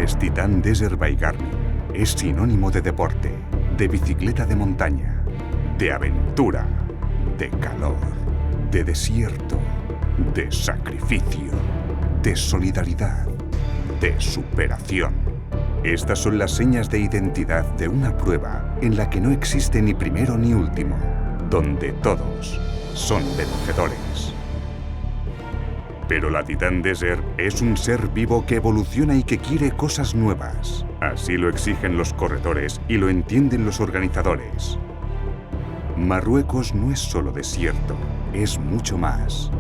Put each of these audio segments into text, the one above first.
GAES Titan Desert by Garmin es sinónimo de deporte, de bicicleta de montaña, de aventura, de calor, de desierto, de sacrificio, de solidaridad, de superación. Estas son las señas de identidad de una prueba en la que no existe ni primero ni último, donde todos son vencedores. Pero la Titan Desert es un ser vivo que evoluciona y que quiere cosas nuevas. Así lo exigen los corredores y lo entienden los organizadores. Marruecos no es solo desierto, es mucho más.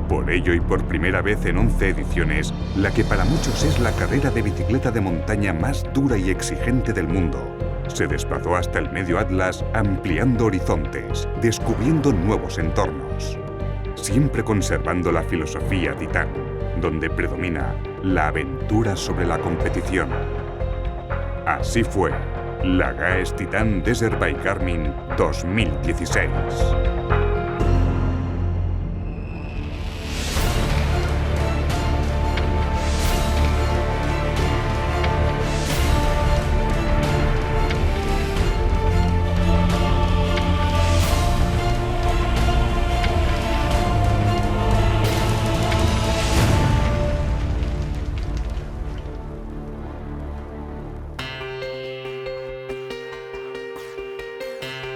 Por ello y por primera vez en 11 ediciones, la que para muchos es la carrera de bicicleta de montaña más dura y exigente del mundo, se desplazó hasta el medio Atlas ampliando horizontes, descubriendo nuevos entornos. Siempre conservando la filosofía Titan, donde predomina la aventura sobre la competición. Así fue la GAES Titan Desert by Garmin 2016.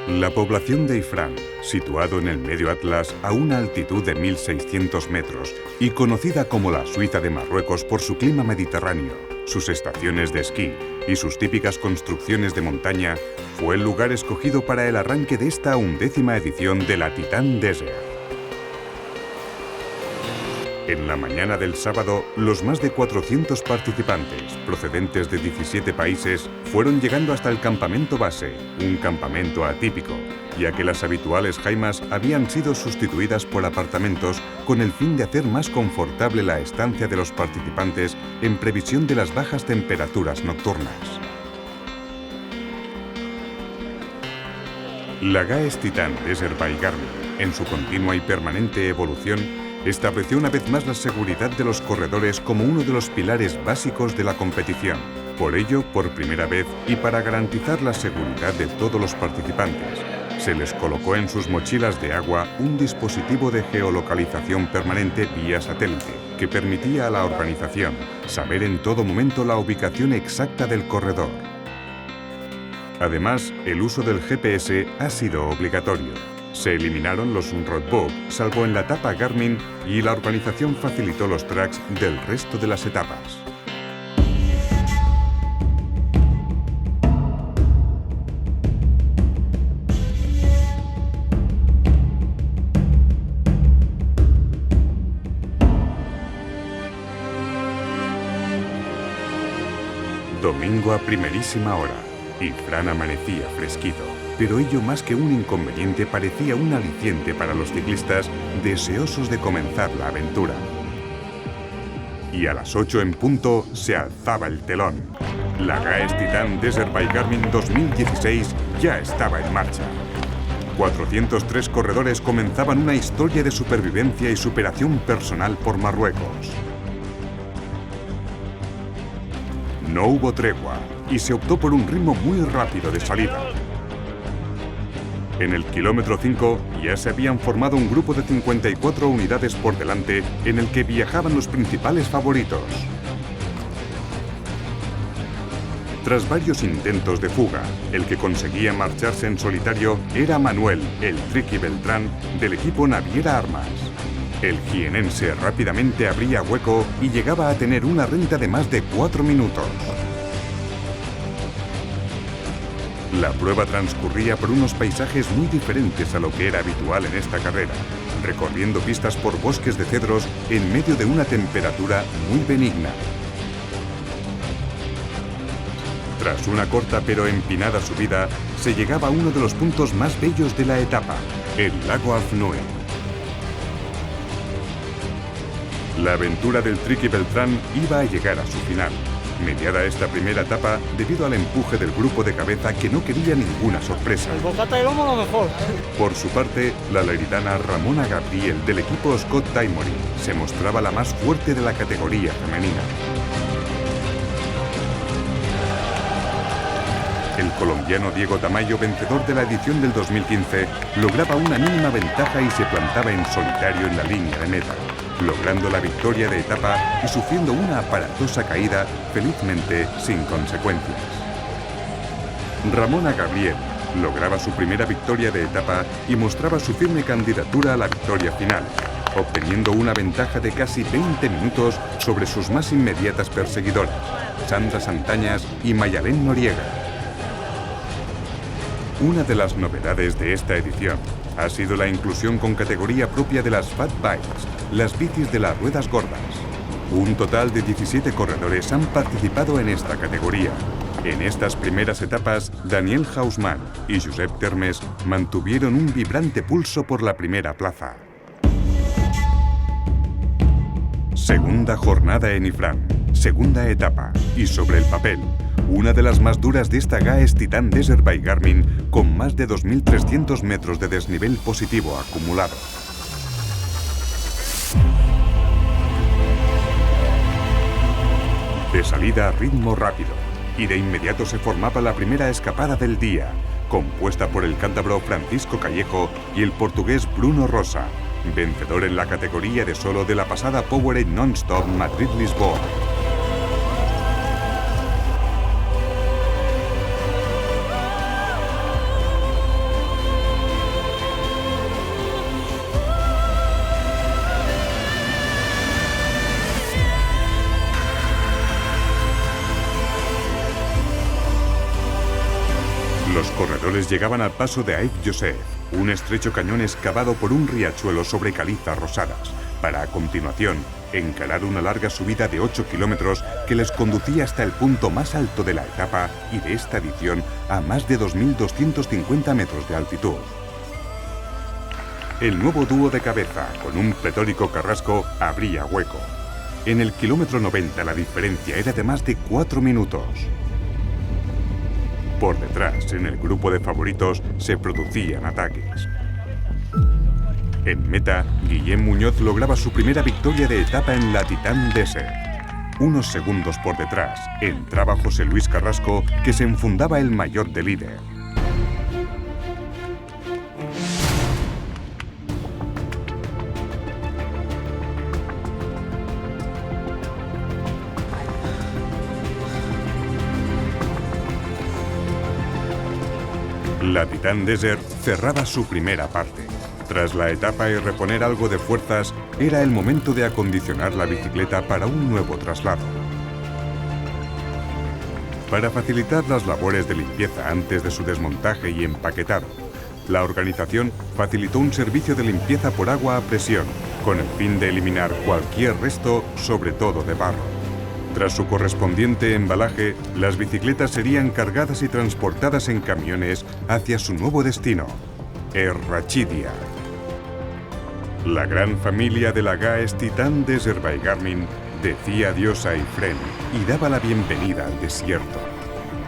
La población de Ifrane, situado en el medio Atlas a una altitud de 1.600 metros y conocida como la Suiza de Marruecos por su clima mediterráneo, sus estaciones de esquí y sus típicas construcciones de montaña, fue el lugar escogido para el arranque de esta 11ª edición de la Titan Desert. En la mañana del sábado, los más de 400 participantes, procedentes de 17 países, fueron llegando hasta el campamento base, un campamento atípico, ya que las habituales jaimas habían sido sustituidas por apartamentos con el fin de hacer más confortable la estancia de los participantes en previsión de las bajas temperaturas nocturnas. La GAES Titan Desert by Garmin, en su continua y permanente evolución, estableció una vez más la seguridad de los corredores como uno de los pilares básicos de la competición. Por ello, por primera vez y para garantizar la seguridad de todos los participantes, se les colocó en sus mochilas de agua un dispositivo de geolocalización permanente vía satélite que permitía a la organización saber en todo momento la ubicación exacta del corredor. Además, el uso del GPS ha sido obligatorio. Se eliminaron los roadbook, salvo en la etapa Garmin, y la organización facilitó los tracks del resto de las etapas. Domingo a primerísima hora. Ifrane amanecía fresquito, pero ello más que un inconveniente parecía un aliciente para los ciclistas deseosos de comenzar la aventura. Y a las 8 en punto se alzaba el telón. La GAES Titan Desert by Garmin 2016 ya estaba en marcha. 403 corredores comenzaban una historia de supervivencia y superación personal por Marruecos. No hubo tregua y se optó por un ritmo muy rápido de salida. En el kilómetro 5 ya se habían formado un grupo de 54 unidades por delante en el que viajaban los principales favoritos. Tras varios intentos de fuga, el que conseguía marcharse en solitario era Manuel, el Triqui Beltrán, del equipo Naviera Armas. El jienense rápidamente abría hueco y llegaba a tener una renta de más de 4 minutos. La prueba transcurría por unos paisajes muy diferentes a lo que era habitual en esta carrera, recorriendo pistas por bosques de cedros en medio de una temperatura muy benigna. Tras una corta pero empinada subida, se llegaba a uno de los puntos más bellos de la etapa, el lago Afnoe. La aventura del Triqui Beltrán iba a llegar a su final, mediada esta primera etapa debido al empuje del grupo de cabeza que no quería ninguna sorpresa. El bocata de lomo lo mejor. Por su parte, la leridana Ramona Gabriel del equipo Scott Timory se mostraba la más fuerte de la categoría femenina. El colombiano Diego Tamayo, vencedor de la edición del 2015, lograba una mínima ventaja y se plantaba en solitario en la línea de meta, logrando la victoria de etapa y sufriendo una aparatosa caída, felizmente sin consecuencias. Ramona Gabriel lograba su primera victoria de etapa y mostraba su firme candidatura a la victoria final, obteniendo una ventaja de casi 20 minutos sobre sus más inmediatas perseguidoras, Sandra Santañas y Mayalén Noriega. Una de las novedades de esta edición ha sido la inclusión con categoría propia de las Fat Bikes, las bicis de las ruedas gordas. Un total de 17 corredores han participado en esta categoría. En estas primeras etapas, Daniel Hausmann y Josep Termes mantuvieron un vibrante pulso por la primera plaza. Segunda jornada en Ifrán, segunda etapa, y sobre el papel, una de las más duras de esta GAES Titan Desert by Garmin, con más de 2.300 metros de desnivel positivo acumulado. De salida a ritmo rápido, y de inmediato se formaba la primera escapada del día, compuesta por el cántabro Francisco Callejo y el portugués Bruno Rosa, vencedor en la categoría de solo de la pasada Powerade Non-Stop Madrid-Lisboa. Los corredores llegaban al paso de Aix Joseph, un estrecho cañón excavado por un riachuelo sobre calizas rosadas, para a continuación encarar una larga subida de 8 kilómetros que les conducía hasta el punto más alto de la etapa y de esta edición a más de 2.250 metros de altitud. El nuevo dúo de cabeza, con un pletórico Carrasco, abría hueco. En el kilómetro 90 la diferencia era de más de 4 minutos. Por detrás, en el grupo de favoritos, se producían ataques. En meta, Guillem Muñoz lograba su primera victoria de etapa en la Titan Desert. Unos segundos por detrás, entraba José Luis Carrasco, que se enfundaba el maillot de líder. La Titan Desert cerraba su primera parte. Tras la etapa y reponer algo de fuerzas, era el momento de acondicionar la bicicleta para un nuevo traslado. Para facilitar las labores de limpieza antes de su desmontaje y empaquetado, la organización facilitó un servicio de limpieza por agua a presión, con el fin de eliminar cualquier resto, sobre todo de barro. Tras su correspondiente embalaje, las bicicletas serían cargadas y transportadas en camiones hacia su nuevo destino, Errachidia. La gran familia de la GAES Titan Desert by Garmin decía adiós a Ifrén y daba la bienvenida al desierto.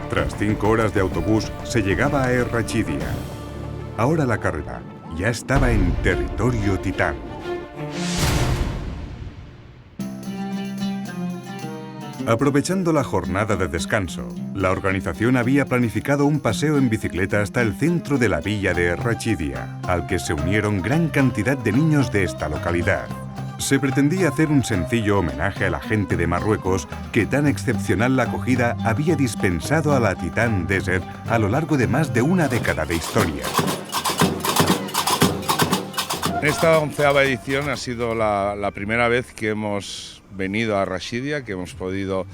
Tras 5 horas de autobús, se llegaba a Errachidia. Ahora la carrera ya estaba en territorio titán. Aprovechando la jornada de descanso, la organización había planificado un paseo en bicicleta hasta el centro de la villa de Errachidia, al que se unieron gran cantidad de niños de esta localidad. Se pretendía hacer un sencillo homenaje a la gente de Marruecos que tan excepcional acogida había dispensado a la Titan Desert a lo largo de más de una década de historia. Esta 11ª edición ha sido la primera vez que hemos venido a Errachidia, que hemos podido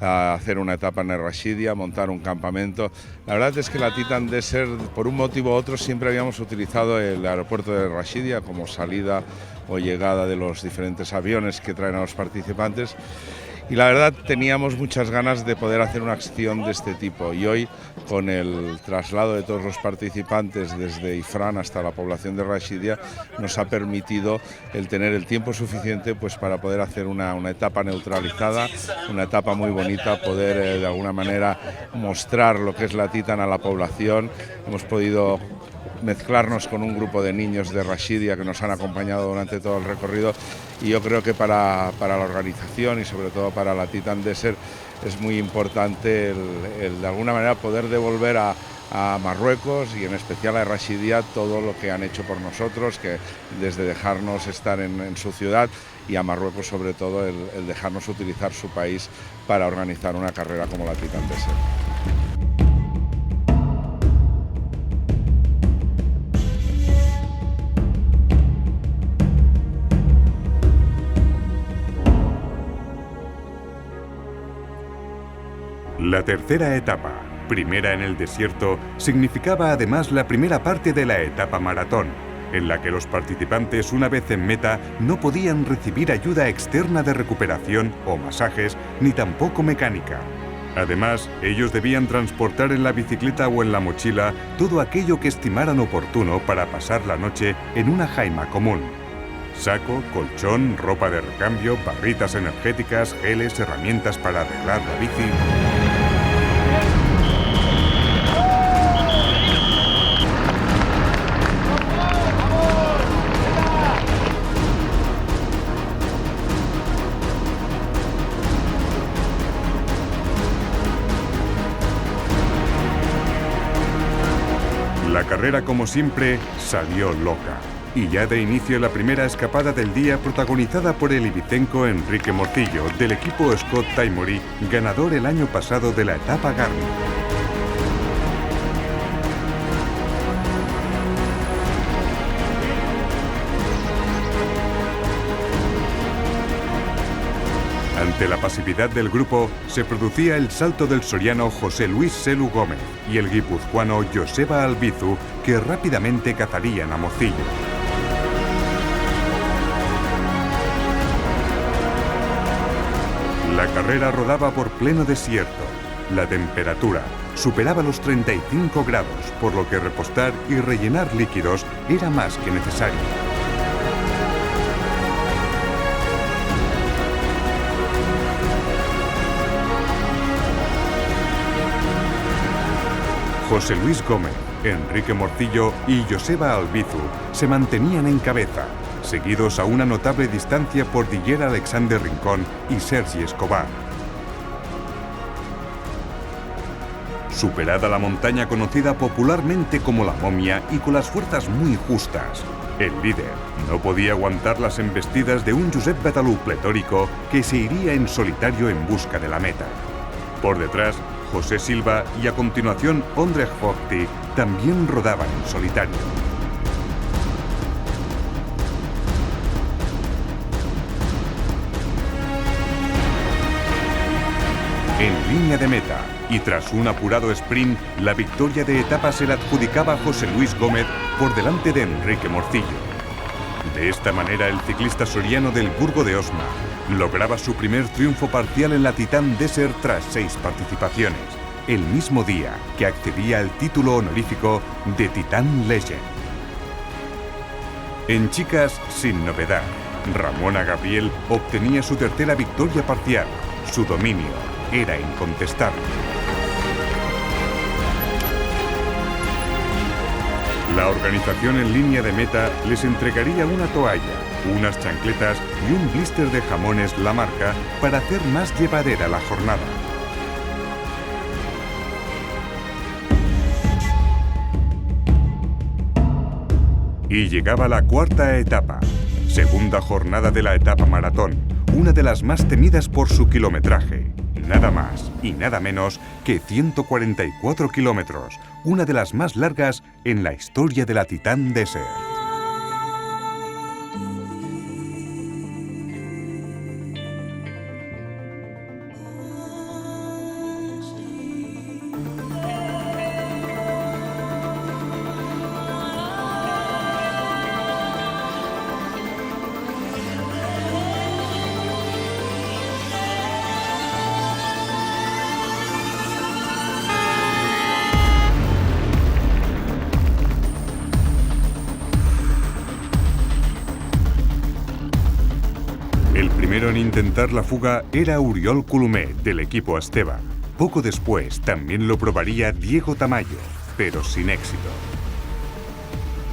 hacer una etapa en Errachidia, montar un campamento. La verdad es que la Titan Desert, por un motivo u otro, siempre habíamos utilizado el aeropuerto de Errachidia como salida o llegada de los diferentes aviones que traen a los participantes. Y la verdad teníamos muchas ganas de poder hacer una acción de este tipo, y hoy, con el traslado de todos los participantes desde Ifrán hasta la población de Errachidia, nos ha permitido el tener el tiempo suficiente pues para poder hacer una etapa neutralizada, una etapa muy bonita, poder de alguna manera mostrar lo que es la Titan a la población. Hemos podido mezclarnos con un grupo de niños de Errachidia que nos han acompañado durante todo el recorrido, y yo creo que para la organización y sobre todo para la Titan Desert es muy importante el de alguna manera poder devolver a Marruecos y en especial a Errachidía todo lo que han hecho por nosotros, que desde dejarnos estar en su ciudad, y a Marruecos sobre todo el dejarnos utilizar su país para organizar una carrera como la Titan Desert. La tercera etapa, primera en el desierto, significaba además la primera parte de la etapa maratón, en la que los participantes, una vez en meta, no podían recibir ayuda externa de recuperación o masajes, ni tampoco mecánica. Además, ellos debían transportar en la bicicleta o en la mochila todo aquello que estimaran oportuno para pasar la noche en una jaima común. Saco, colchón, ropa de recambio, barritas energéticas, geles, herramientas para arreglar la bici. La carrera, como siempre, salió loca. Y ya de inicio la primera escapada del día, protagonizada por el ibicenco Enrique Morcillo, del equipo Scott Taimouri, ganador el año pasado de la etapa Garmin. Ante la pasividad del grupo, se producía el salto del soriano José Luis Selu Gómez y el guipuzcoano Joseba Albizu, que rápidamente cazarían a Morcillo. La carrera rodaba por pleno desierto. La temperatura superaba los 35 grados, por lo que repostar y rellenar líquidos era más que necesario. José Luis Gómez, Enrique Morcillo y Joseba Albizu se mantenían en cabeza, seguidos a una notable distancia por Didier Alexander Rincón y Sergi Escobar. Superada la montaña conocida popularmente como la Momia y con las fuerzas muy justas, el líder no podía aguantar las embestidas de un Josep Betalú pletórico que se iría en solitario en busca de la meta. Por detrás, José Silva y a continuación Ondrej Fogti también rodaban en solitario. En línea de meta y tras un apurado sprint, la victoria de etapa se la adjudicaba José Luis Gómez por delante de Enrique Morcillo. De esta manera, el ciclista soriano del Burgo de Osma lograba su primer triunfo parcial en la Titan Desert tras 6 participaciones, el mismo día que accedía al título honorífico de Titan Legend. En chicas, sin novedad, Ramona Gabriel obtenía su tercera victoria parcial. Su dominio era incontestable. La organización en línea de meta les entregaría una toalla, unas chancletas y un blister de jamones La Marca para hacer más llevadera la jornada. Y llegaba la cuarta etapa, segunda jornada de la etapa maratón, una de las más temidas por su kilometraje. Nada más y nada menos que 144 kilómetros, una de las más largas en la historia de la Titan Desert. El primero en intentar la fuga era Oriol Colomer, del equipo Asteva. Poco después también lo probaría Diego Tamayo, pero sin éxito.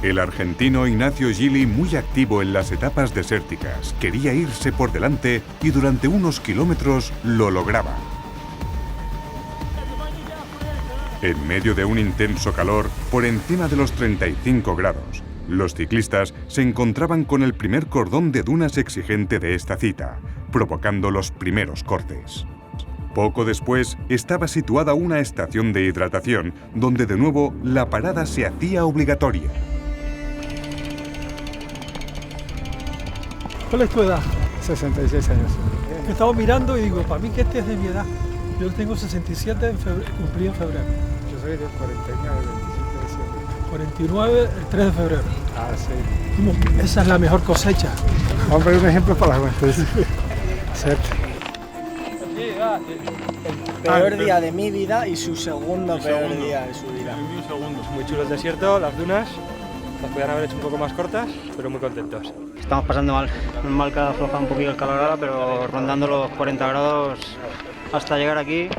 El argentino Ignacio Gili, muy activo en las etapas desérticas, quería irse por delante y durante unos kilómetros lo lograba. En medio de un intenso calor, por encima de los 35 grados, los ciclistas se encontraban con el primer cordón de dunas exigente de esta cita, provocando los primeros cortes. Poco después estaba situada una estación de hidratación, donde de nuevo la parada se hacía obligatoria. ¿Cuál es tu edad? 66 años. Estaba mirando y digo, para mí que este es de mi edad. Yo tengo 67, cumplí en febrero. Yo soy del 49, 27 de diciembre. 49, el 3 de febrero. Ah, sí. Esa es la mejor cosecha. Hombre, un ejemplo para la juventud. ¿Cierto? El peor día de mi vida y su segundo peor día de su vida. Muy chulo el desierto, las dunas. Las podían haber hecho un poco más cortas, pero muy contentos. Estamos pasando mal. Normal que ha aflojado un poquito el calor ahora, pero rondando los 40 grados hasta llegar aquí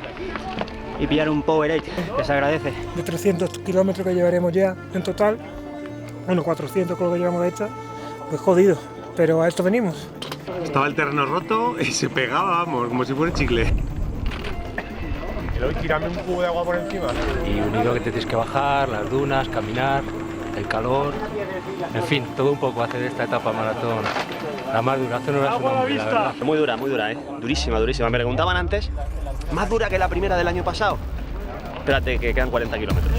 y pillar un Powerade, que se agradece. De 300 kilómetros que llevaremos ya en total, bueno, 400 con lo que llevamos de esta, pues jodido, pero a esto venimos. Estaba el terreno roto y se pegaba, vamos, como si fuera chicle. Y hoy tirarme un cubo de agua por encima. Y unido que te tienes que bajar, las dunas, caminar, el calor, en fin, todo un poco hace de esta etapa maratón la más dura. Hace no era su nombre, la verdad. Muy dura, durísima, durísima. Me preguntaban antes, ¿más dura que la primera del año pasado? Espérate, que quedan 40 kilómetros.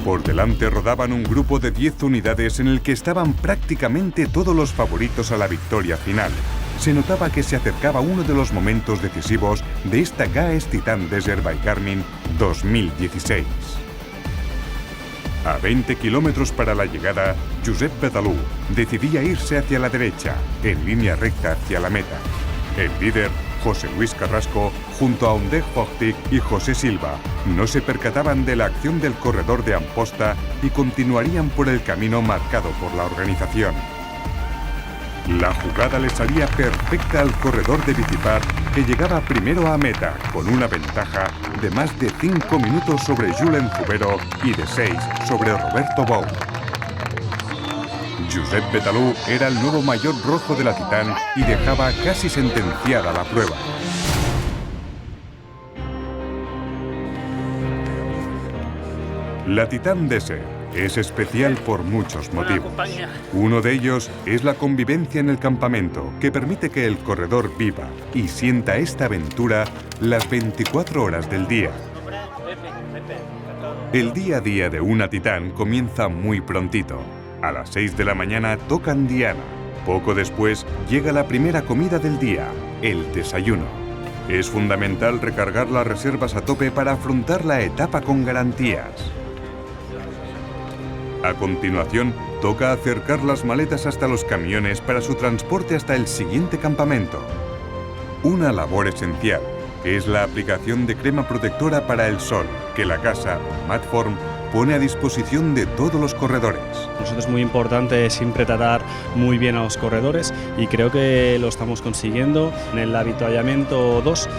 Por delante rodaban un grupo de 10 unidades en el que estaban prácticamente todos los favoritos a la victoria final. Se notaba que se acercaba uno de los momentos decisivos de esta GAES Titan Desert by Garmin 2016. A 20 kilómetros para la llegada, Josep Betalú decidía irse hacia la derecha, en línea recta hacia la meta. El líder, José Luis Carrasco, junto a Ondej Fogtic y José Silva, no se percataban de la acción del corredor de Amposta y continuarían por el camino marcado por la organización. La jugada le salía perfecta al corredor de Bicipar, que llegaba primero a meta, con una ventaja de más de 5 minutos sobre Julen Zubero y de 6 sobre Roberto Bou. Josep Betalú era el nuevo maillot rojo de la Titan y dejaba casi sentenciada la prueba. La Titan Desert es especial por muchos motivos. Uno de ellos es la convivencia en el campamento, que permite que el corredor viva y sienta esta aventura las 24 horas del día. El día a día de una Titan comienza muy prontito. A las 6 de la mañana tocan diana. Poco después llega la primera comida del día, el desayuno. Es fundamental recargar las reservas a tope para afrontar la etapa con garantías. A continuación, toca acercar las maletas hasta los camiones para su transporte hasta el siguiente campamento. Una labor esencial, que es la aplicación de crema protectora para el sol, que la casa Matform pone a disposición de todos los corredores. Nosotros es muy importante siempre tratar muy bien a los corredores y creo que lo estamos consiguiendo. En el avituallamiento 2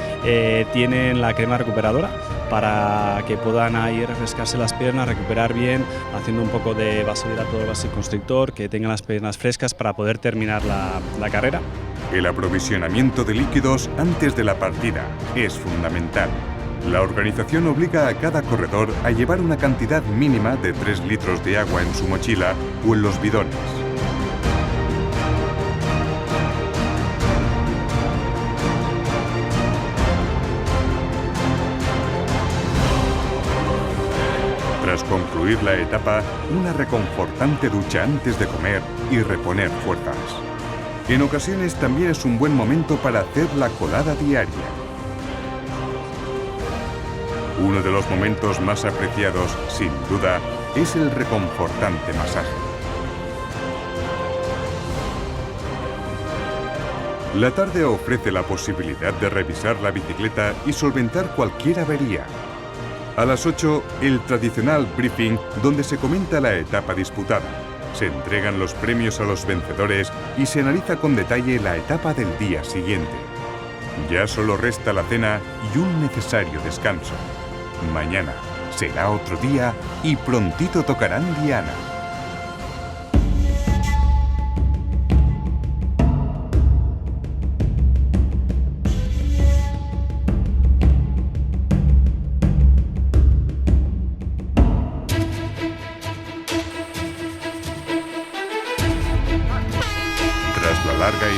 tienen la crema recuperadora para que puedan ahí refrescarse las piernas, recuperar bien, haciendo un poco de vasodilator vasoconstrictor, que tengan las piernas frescas para poder terminar la carrera. El aprovisionamiento de líquidos antes de la partida es fundamental. La organización obliga a cada corredor a llevar una cantidad mínima de 3 litros de agua en su mochila o en los bidones. Tras concluir la etapa, una reconfortante ducha antes de comer y reponer fuerzas. En ocasiones también es un buen momento para hacer la colada diaria. Uno de los momentos más apreciados, sin duda, es el reconfortante masaje. La tarde ofrece la posibilidad de revisar la bicicleta y solventar cualquier avería. A las 8, el tradicional briefing donde se comenta la etapa disputada. Se entregan los premios a los vencedores y se analiza con detalle la etapa del día siguiente. Ya solo resta la cena y un necesario descanso. Mañana será otro día y prontito tocarán diana.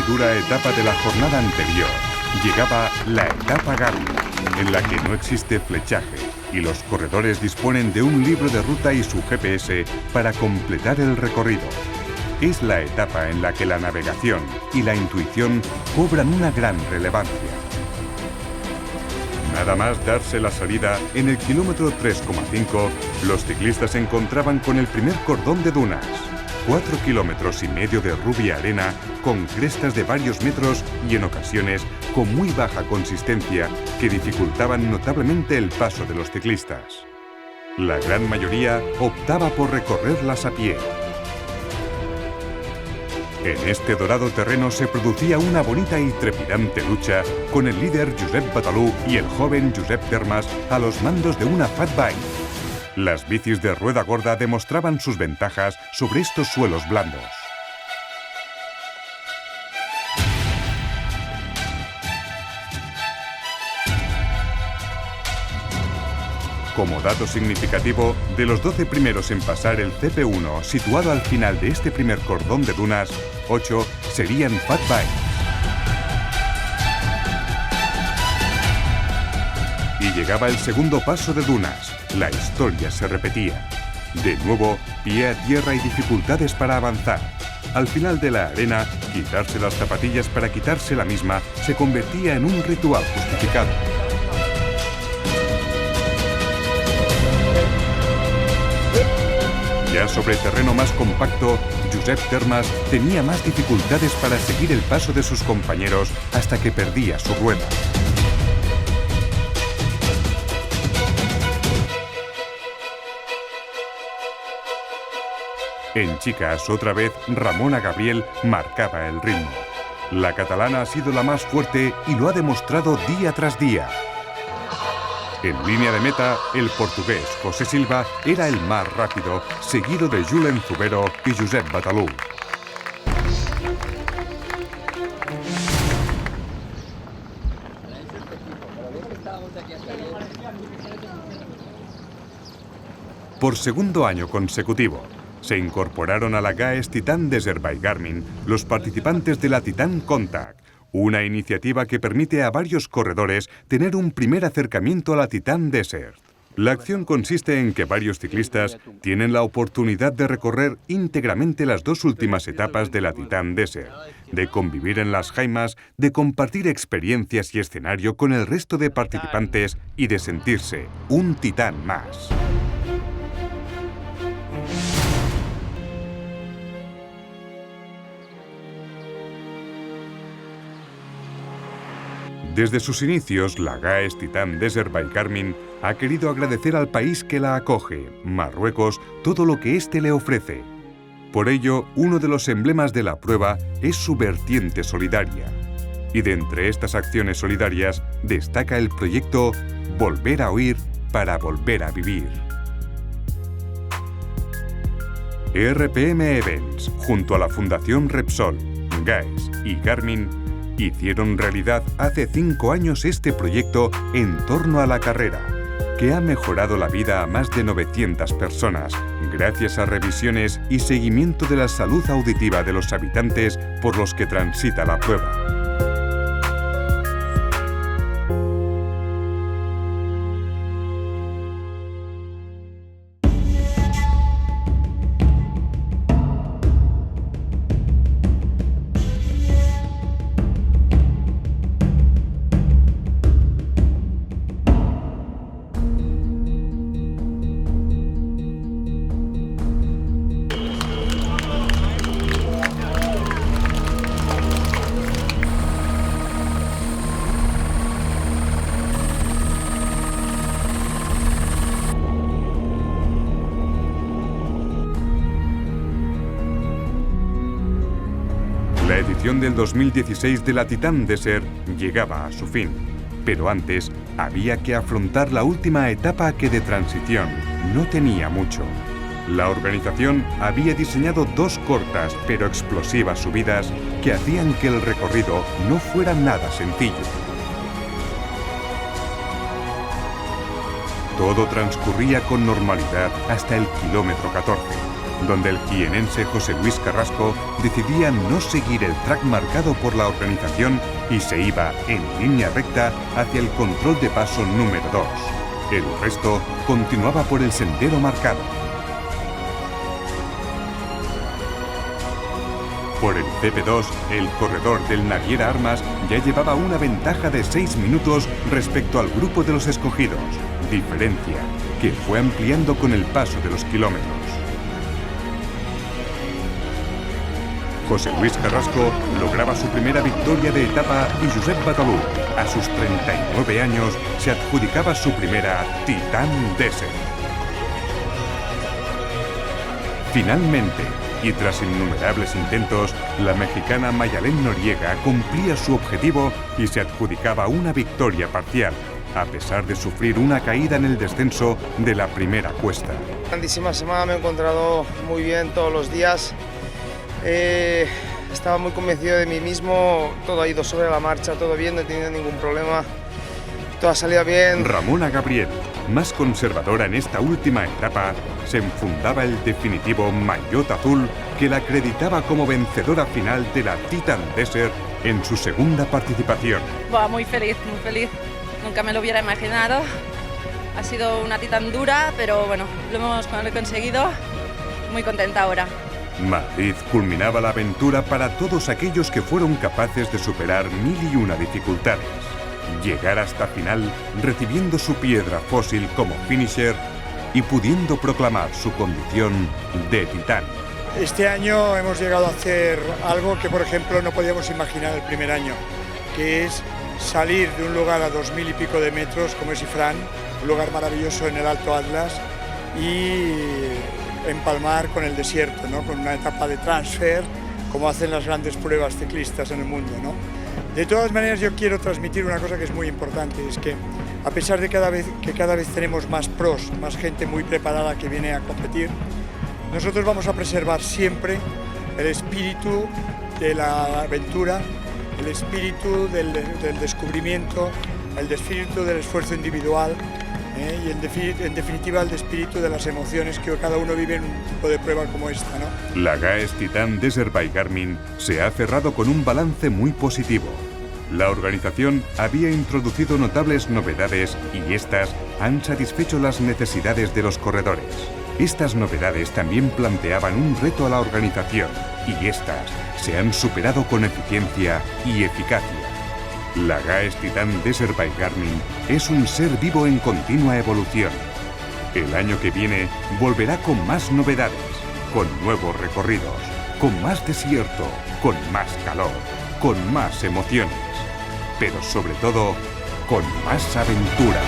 y dura etapa de la jornada anterior, llegaba la etapa Garmin, en la que no existe flechaje y los corredores disponen de un libro de ruta y su GPS para completar el recorrido. Es la etapa en la que la navegación y la intuición cobran una gran relevancia. Nada más darse la salida, en el kilómetro 3,5, los ciclistas se encontraban con el primer cordón de dunas. 4 kilómetros y medio de rubia arena, con crestas de varios metros y en ocasiones con muy baja consistencia que dificultaban notablemente el paso de los ciclistas. La gran mayoría optaba por recorrerlas a pie. En este dorado terreno se producía una bonita y trepidante lucha con el líder Josep Batalú y el joven Josep Termas a los mandos de una fat bike. Las bicis de rueda gorda demostraban sus ventajas sobre estos suelos blandos. Como dato significativo, de los 12 primeros en pasar el CP1 situado al final de este primer cordón de dunas, 8 serían fat bike. Y llegaba el segundo paso de dunas. La historia se repetía. De nuevo, pie a tierra y dificultades para avanzar. Al final de la arena, quitarse las zapatillas para quitarse la misma se convertía en un ritual justificado. Ya sobre terreno más compacto, Josep Termas tenía más dificultades para seguir el paso de sus compañeros hasta que perdía su rueda. En chicas, otra vez, Ramona Gabriel marcaba el ritmo. La catalana ha sido la más fuerte y lo ha demostrado día tras día. En línea de meta, el portugués José Silva era el más rápido, seguido de Julen Zubero y Josep Batalú. Por segundo año consecutivo, se incorporaron a la GAES Titan Desert by Garmin los participantes de la Titan Contact, una iniciativa que permite a varios corredores tener un primer acercamiento a la Titan Desert. La acción consiste en que varios ciclistas tienen la oportunidad de recorrer íntegramente las 2 últimas etapas de la Titan Desert, de convivir en las jaimas, de compartir experiencias y escenario con el resto de participantes y de sentirse un titán más. Desde sus inicios, la GAES Titan Desert by Garmin ha querido agradecer al país que la acoge, Marruecos, todo lo que éste le ofrece. Por ello, uno de los emblemas de la prueba es su vertiente solidaria. Y de entre estas acciones solidarias destaca el proyecto Volver a oír para volver a vivir. RPM Events, junto a la Fundación Repsol, GAES y Garmin, hicieron realidad hace 5 años este proyecto en torno a la carrera, que ha mejorado la vida a más de 900 personas, gracias a revisiones y seguimiento de la salud auditiva de los habitantes por los que transita la prueba. La edición del 2016 de la Titan Desert llegaba a su fin, pero antes había que afrontar la última etapa que de transición no tenía mucho. La organización había diseñado 2 cortas pero explosivas subidas que hacían que el recorrido no fuera nada sencillo. Todo transcurría con normalidad hasta el kilómetro 14. donde el jienense José Luis Carrasco decidía no seguir el track marcado por la organización y se iba en línea recta hacia el control de paso número 2. El resto continuaba por el sendero marcado. Por el CP2, el corredor del Naviera Armas ya llevaba una ventaja de 6 minutos respecto al grupo de los escogidos, diferencia que fue ampliando con el paso de los kilómetros. José Luis Carrasco lograba su primera victoria de etapa y Josep Batalú, a sus 39 años, se adjudicaba su primera Titan Desert. Finalmente, y tras innumerables intentos, la mexicana Mayalén Noriega cumplía su objetivo y se adjudicaba una victoria parcial, a pesar de sufrir una caída en el descenso de la primera cuesta. Grandísima semana, me he encontrado muy bien todos los días. Estaba muy convencido de mí mismo, todo ha ido sobre la marcha, todo bien, no he tenido ningún problema, todo ha salido bien. Ramona Gabriel, más conservadora en esta última etapa, se enfundaba el definitivo maillot azul que la acreditaba como vencedora final de la Titan Desert en su segunda participación. Muy feliz, nunca me lo hubiera imaginado. Ha sido una Titan dura, pero bueno, lo he conseguido, muy contenta ahora. Madrid culminaba la aventura para todos aquellos que fueron capaces de superar 1001 dificultades. Llegar hasta final recibiendo su piedra fósil como finisher y pudiendo proclamar su condición de titán. Este año hemos llegado a hacer algo que, por ejemplo, no podíamos imaginar el primer año, que es salir de un lugar a 2000 y pico de metros, como es Ifrán, un lugar maravilloso en el Alto Atlas, y empalmar con el desierto, ¿no? Con una etapa de transfer, como hacen las grandes pruebas ciclistas en el mundo, ¿no? De todas maneras, yo quiero transmitir una cosa que es muy importante, es que a pesar de que cada vez tenemos más pros, más gente muy preparada que viene a competir, nosotros vamos a preservar siempre el espíritu de la aventura, el espíritu del descubrimiento, el espíritu del esfuerzo individual, y en definitiva el espíritu de las emociones que cada uno vive en un tipo de prueba como esta, ¿no? La GAES Titan Desert by Garmin se ha cerrado con un balance muy positivo. La organización había introducido notables novedades y estas han satisfecho las necesidades de los corredores. Estas novedades también planteaban un reto a la organización y estas se han superado con eficiencia y eficacia. La GAES Titan Desert by Garmin es un ser vivo en continua evolución. El año que viene volverá con más novedades, con nuevos recorridos, con más desierto, con más calor, con más emociones, pero sobre todo, con más aventura.